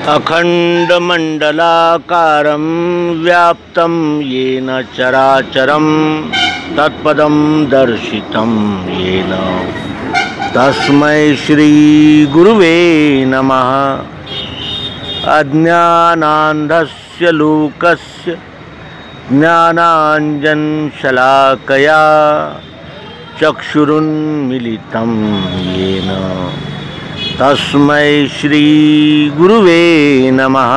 अखंडमंडलाकारं व्याप्तं येन चराचरं तत्पदं दर्शितं येन तस्मै श्री गुरुवे नमः। अज्ञानान्धस्य लोकस्य ज्ञानाञ्जनशलाकया चक्षुरुन्मीलितं येन तस्मै श्री गुरुवे नमः।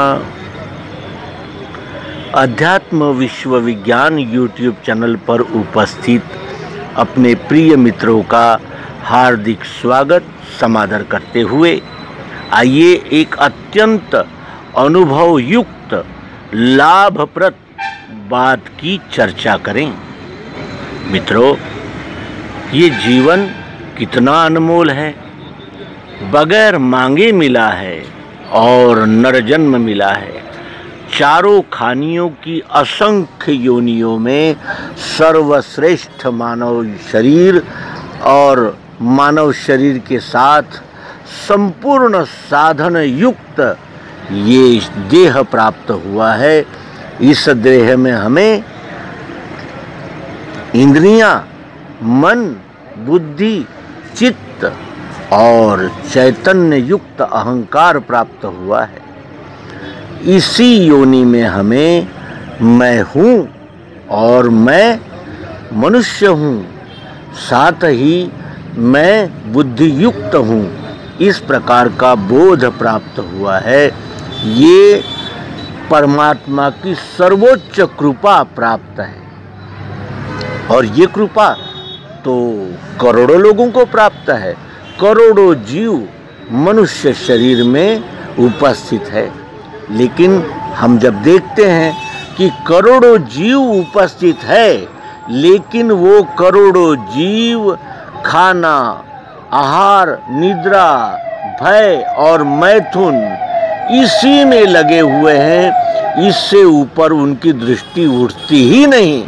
अध्यात्म विश्व विज्ञान यूट्यूब चैनल पर उपस्थित अपने प्रिय मित्रों का हार्दिक स्वागत समादर करते हुए आइए एक अत्यंत अनुभव युक्त लाभप्रद बात की चर्चा करें। मित्रों, ये जीवन कितना अनमोल है। बगैर मांगे मिला है और नरजन्म मिला है। चारों खानियों की असंख्य योनियों में सर्वश्रेष्ठ मानव शरीर और मानव शरीर के साथ संपूर्ण साधन युक्त ये देह प्राप्त हुआ है। इस देह में हमें इंद्रियां, मन, बुद्धि, चित्त और चैतन्य युक्त अहंकार प्राप्त हुआ है। इसी योनि में हमें मैं हूँ और मैं मनुष्य हूँ, साथ ही मैं बुद्धि युक्त हूँ, इस प्रकार का बोध प्राप्त हुआ है। ये परमात्मा की सर्वोच्च कृपा प्राप्त है और ये कृपा तो करोड़ों लोगों को प्राप्त है। करोड़ों जीव मनुष्य शरीर में उपस्थित है, लेकिन हम जब देखते हैं कि करोड़ों जीव उपस्थित है, लेकिन वो करोड़ों जीव खाना, आहार, निद्रा, भय और मैथुन इसी में लगे हुए हैं। इससे ऊपर उनकी दृष्टि उठती ही नहीं,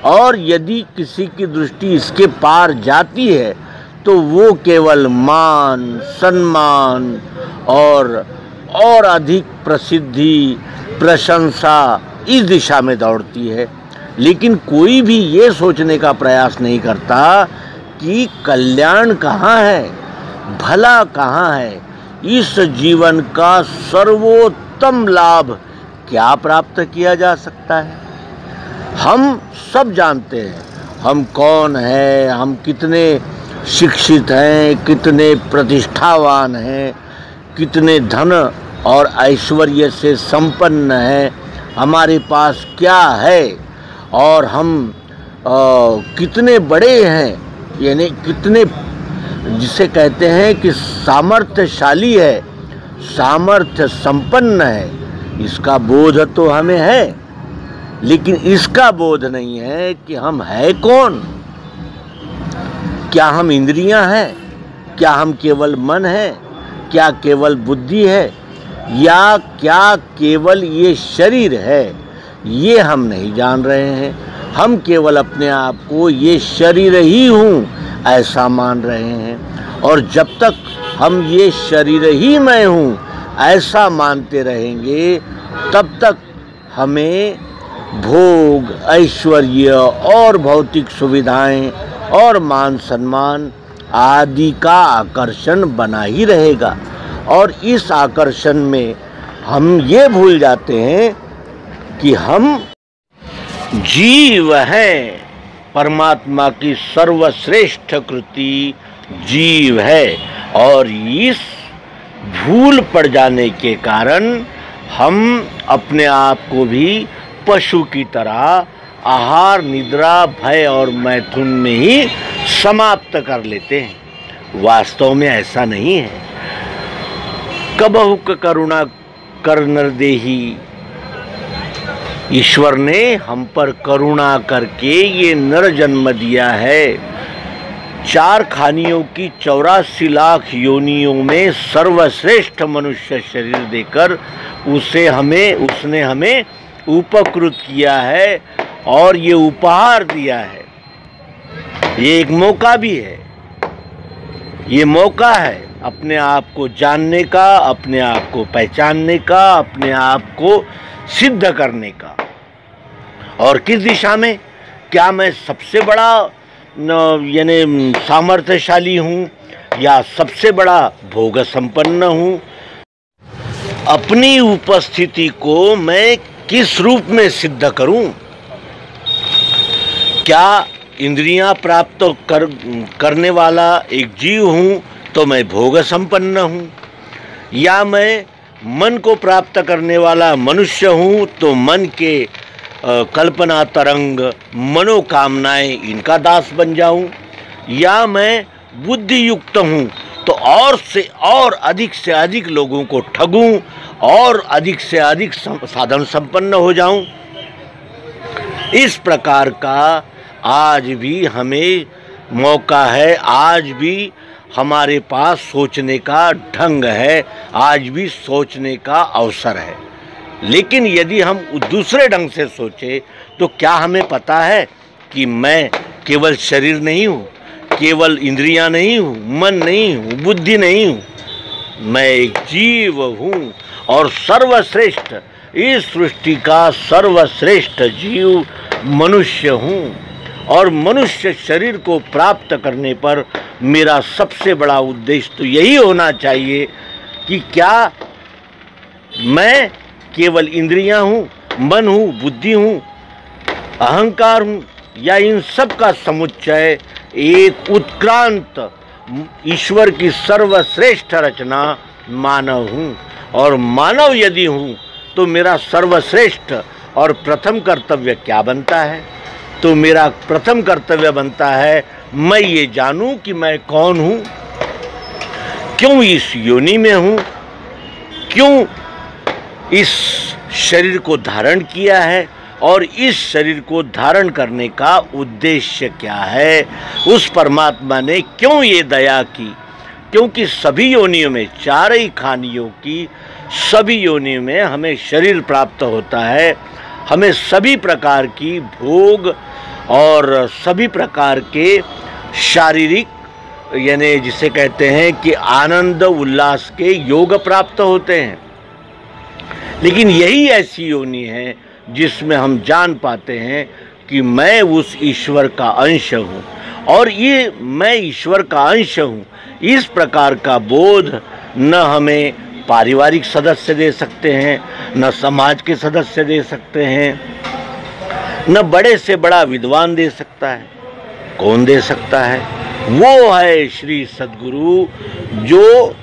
और यदि किसी की दृष्टि इसके पार जाती है तो वो केवल मान, सम्मान और अधिक प्रसिद्धि, प्रशंसा इस दिशा में दौड़ती है। लेकिन कोई भी ये सोचने का प्रयास नहीं करता कि कल्याण कहाँ है, भला कहाँ है, इस जीवन का सर्वोत्तम लाभ क्या प्राप्त किया जा सकता है। हम सब जानते हैं हम कौन हैं, हम कितने शिक्षित हैं, कितने प्रतिष्ठावान हैं, कितने धन और ऐश्वर्य से संपन्न हैं, हमारे पास क्या है और हम कितने बड़े हैं, यानी कितने, जिसे कहते हैं कि सामर्थ्यशाली है, सामर्थ्य संपन्न है। इसका बोध तो हमें है, लेकिन इसका बोध नहीं है कि हम है कौन। क्या हम इंद्रियां हैं? क्या हम केवल मन हैं? क्या केवल बुद्धि है? या क्या केवल ये शरीर है? ये हम नहीं जान रहे हैं। हम केवल अपने आप को ये शरीर ही हूँ ऐसा मान रहे हैं, और जब तक हम ये शरीर ही मैं हूँ ऐसा मानते रहेंगे, तब तक हमें भोग, ऐश्वर्य और भौतिक सुविधाएं और मान सम्मान आदि का आकर्षण बना ही रहेगा। और इस आकर्षण में हम ये भूल जाते हैं कि हम जीव हैं। परमात्मा की सर्वश्रेष्ठ कृति जीव है, और इस भूल पड़ जाने के कारण हम अपने आप को भी पशु की तरह आहार, निद्रा, भय और मैथुन में ही समाप्त कर लेते हैं। वास्तव में ऐसा नहीं है। कबहु करुणा कर नर देही, ईश्वर ने हम पर करुणा करके ये नर जन्म दिया है। चार खानियों की 84 लाख योनियों में सर्वश्रेष्ठ मनुष्य शरीर देकर उसने हमें उपकृत किया है और ये उपहार दिया है। ये एक मौका भी है, ये मौका है अपने आप को जानने का, अपने आप को पहचानने का, अपने आप को सिद्ध करने का। और किस दिशा में? क्या मैं सबसे बड़ा यानी सामर्थ्यशाली हूँ या सबसे बड़ा भोग संपन्न हूँ? अपनी उपस्थिति को मैं किस रूप में सिद्ध करूं? क्या इंद्रियां प्राप्त करने वाला एक जीव हूं तो मैं भोग संपन्न हूं, या मैं मन को प्राप्त करने वाला मनुष्य हूं तो मन के कल्पना तरंग, मनोकामनाएं, इनका दास बन जाऊं, या मैं बुद्धि युक्त हूं तो और अधिक से अधिक लोगों को ठगूं और अधिक से अधिक साधन संपन्न हो जाऊं? इस प्रकार का आज भी हमें मौका है, आज भी हमारे पास सोचने का ढंग है, आज भी सोचने का अवसर है। लेकिन यदि हम दूसरे ढंग से सोचें तो क्या हमें पता है कि मैं केवल शरीर नहीं हूँ, केवल इंद्रियां नहीं हूँ, मन नहीं हूँ, बुद्धि नहीं हूँ, मैं एक जीव हूँ और सर्वश्रेष्ठ, इस सृष्टि का सर्वश्रेष्ठ जीव मनुष्य हूँ। और मनुष्य शरीर को प्राप्त करने पर मेरा सबसे बड़ा उद्देश्य तो यही होना चाहिए कि क्या मैं केवल इंद्रियां हूँ, मन हूँ, बुद्धि हूँ, अहंकार हूँ, या इन सब का समुच्चय एक उत्क्रांत ईश्वर की सर्वश्रेष्ठ रचना मानव हूँ। और मानव यदि हूँ तो मेरा सर्वश्रेष्ठ और प्रथम कर्तव्य क्या बनता है? तो मेरा प्रथम कर्तव्य बनता है मैं ये जानूं कि मैं कौन हूँ, क्यों इस योनि में हूँ, क्यों इस शरीर को धारण किया है और इस शरीर को धारण करने का उद्देश्य क्या है। उस परमात्मा ने क्यों ये दया की? क्योंकि सभी योनियों में, चार ही खानियों की सभी योनियों में हमें शरीर प्राप्त होता है, हमें सभी प्रकार की भोग और सभी प्रकार के शारीरिक यानी जिसे कहते हैं कि आनंद उल्लास के योग प्राप्त होते हैं। लेकिन यही ऐसी योनि है जिसमें हम जान पाते हैं कि मैं उस ईश्वर का अंश हूँ और ये मैं ईश्वर का अंश हूँ। इस प्रकार का बोध न हमें पारिवारिक सदस्य दे सकते हैं, न समाज के सदस्य दे सकते हैं, न बड़े से बड़ा विद्वान दे सकता है। कौन दे सकता है? वो है श्री सद्गुरु, जो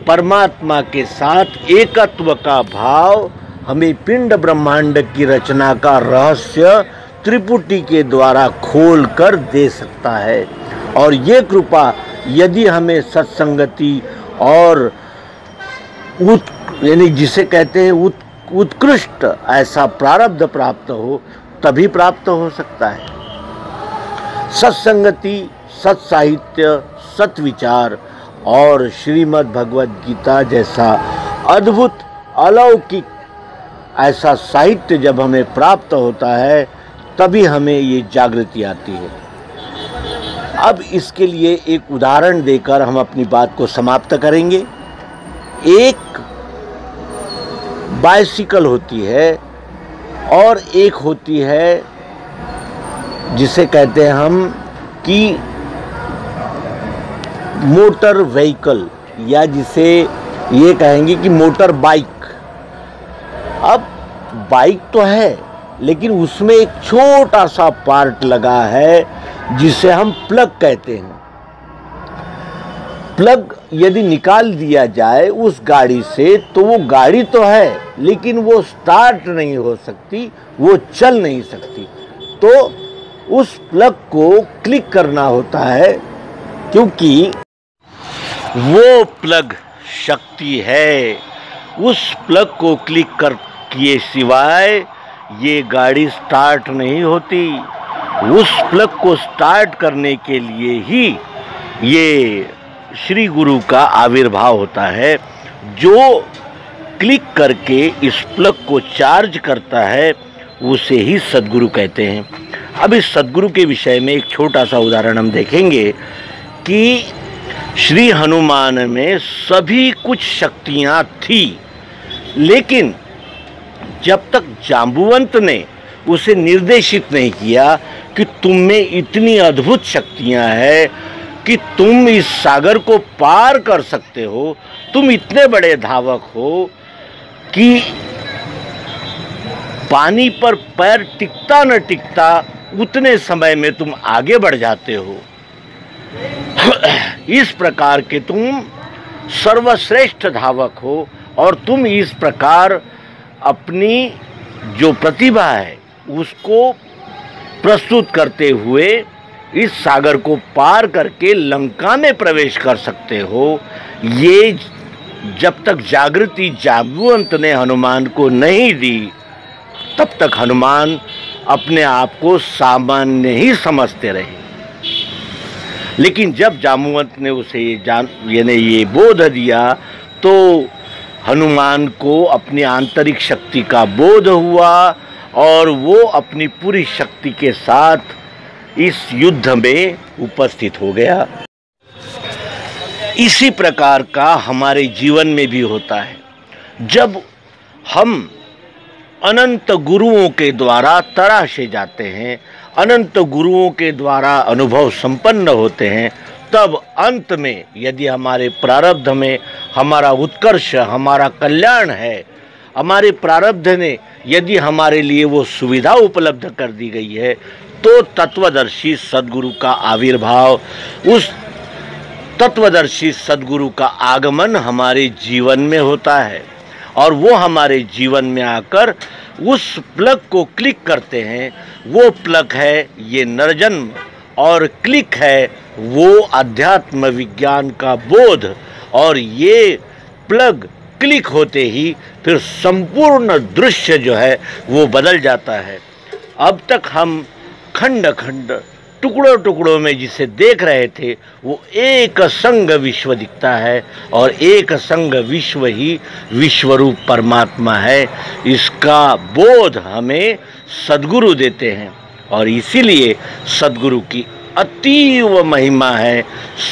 परमात्मा के साथ एकत्व का भाव हमें पिंड ब्रह्मांड की रचना का रहस्य त्रिपुटी के द्वारा खोल कर दे सकता है। और ये कृपा यदि हमें सत्संगति और यानी जिसे कहते हैं उत्कृष्ट ऐसा प्रारब्ध प्राप्त हो तभी प्राप्त हो सकता है। सत्संगति, सत्साहित्य, सत्विचार और श्रीमद् भगवद गीता जैसा अद्भुत अलौकिक ऐसा साहित्य जब हमें प्राप्त होता है तभी हमें ये जागृति आती है। अब इसके लिए एक उदाहरण देकर हम अपनी बात को समाप्त करेंगे। एक बाइसिकल होती है और एक होती है जिसे कहते हैं हम कि मोटर व्हीकल, या जिसे ये कहेंगे कि मोटर बाइक। अब बाइक तो है लेकिन उसमें एक छोटा सा पार्ट लगा है जिसे हम प्लग कहते हैं। प्लग यदि निकाल दिया जाए उस गाड़ी से तो वो गाड़ी तो है लेकिन वो स्टार्ट नहीं हो सकती, वो चल नहीं सकती। तो उस प्लग को क्लिक करना होता है क्योंकि वो प्लग शक्ति है। उस प्लग को क्लिक कर किए सिवाय ये गाड़ी स्टार्ट नहीं होती। उस प्लग को स्टार्ट करने के लिए ही ये श्री गुरु का आविर्भाव होता है, जो क्लिक करके इस प्लग को चार्ज करता है, उसे ही सद्गुरु कहते हैं। अब इस सद्गुरु के विषय में एक छोटा सा उदाहरण हम देखेंगे कि श्री हनुमान में सभी कुछ शक्तियां थी, लेकिन जब तक जाम्बुवंत ने उसे निर्देशित नहीं किया कि तुम में इतनी अद्भुत शक्तियां हैं कि तुम इस सागर को पार कर सकते हो, तुम इतने बड़े धावक हो कि पानी पर पैर टिकता न टिकता उतने समय में तुम आगे बढ़ जाते हो, इस प्रकार के तुम सर्वश्रेष्ठ धावक हो और तुम इस प्रकार अपनी जो प्रतिभा है उसको प्रस्तुत करते हुए इस सागर को पार करके लंका में प्रवेश कर सकते हो। ये जब तक जागृति जाम्बुवंत ने हनुमान को नहीं दी तब तक हनुमान अपने आप को सामान्य ही समझते रहे। लेकिन जब जाम्बुवंत ने उसे ये बोध दिया तो हनुमान को अपनी आंतरिक शक्ति का बोध हुआ और वो अपनी पूरी शक्ति के साथ इस युद्ध में उपस्थित हो गया। इसी प्रकार का हमारे जीवन में भी होता है। जब हम अनंत गुरुओं के द्वारा तराशे जाते हैं, अनंत गुरुओं के द्वारा अनुभव संपन्न होते हैं, तब अंत में यदि हमारे प्रारब्ध में हमारा उत्कर्ष, हमारा कल्याण है, हमारे प्रारब्ध ने यदि हमारे लिए वो सुविधा उपलब्ध कर दी गई है, तो तत्वदर्शी सद्गुरु का आविर्भाव, उस तत्वदर्शी सद्गुरु का आगमन हमारे जीवन में होता है और वो हमारे जीवन में आकर उस प्लग को क्लिक करते हैं। वो प्लग है ये नरजन्म और क्लिक है वो अध्यात्म विज्ञान का बोध, और ये प्लग क्लिक होते ही फिर संपूर्ण दृश्य जो है वो बदल जाता है। अब तक हम खंड खंड टुकड़ों टुकड़ों में जिसे देख रहे थे वो एक संग विश्व दिखता है और एक संग विश्व ही विश्वरूप परमात्मा है। इसका बोध हमें सद्गुरु देते हैं और इसीलिए सद्गुरु की अतीव महिमा है।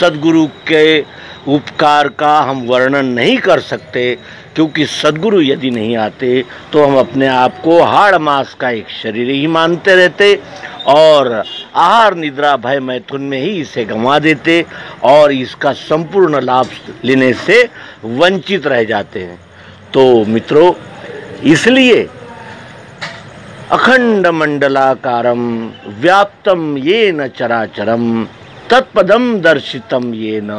सद्गुरु के उपकार का हम वर्णन नहीं कर सकते, क्योंकि सद्गुरु यदि नहीं आते तो हम अपने आप को हाड़ मास का एक शरीर ही मानते रहते और आहार निद्रा भय मैथुन में ही इसे गंवा देते और इसका संपूर्ण लाभ लेने से वंचित रह जाते हैं। तो मित्रों, इसलिए अखंड मंडलाकारं व्याप्तं येन चराचरं तत्पदं दर्शितं येन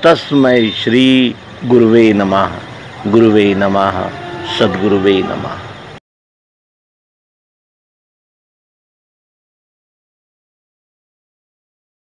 तस्मै श्री गुरुवे नमः। गुरुवे नमः। सद्गुरुवे नमः।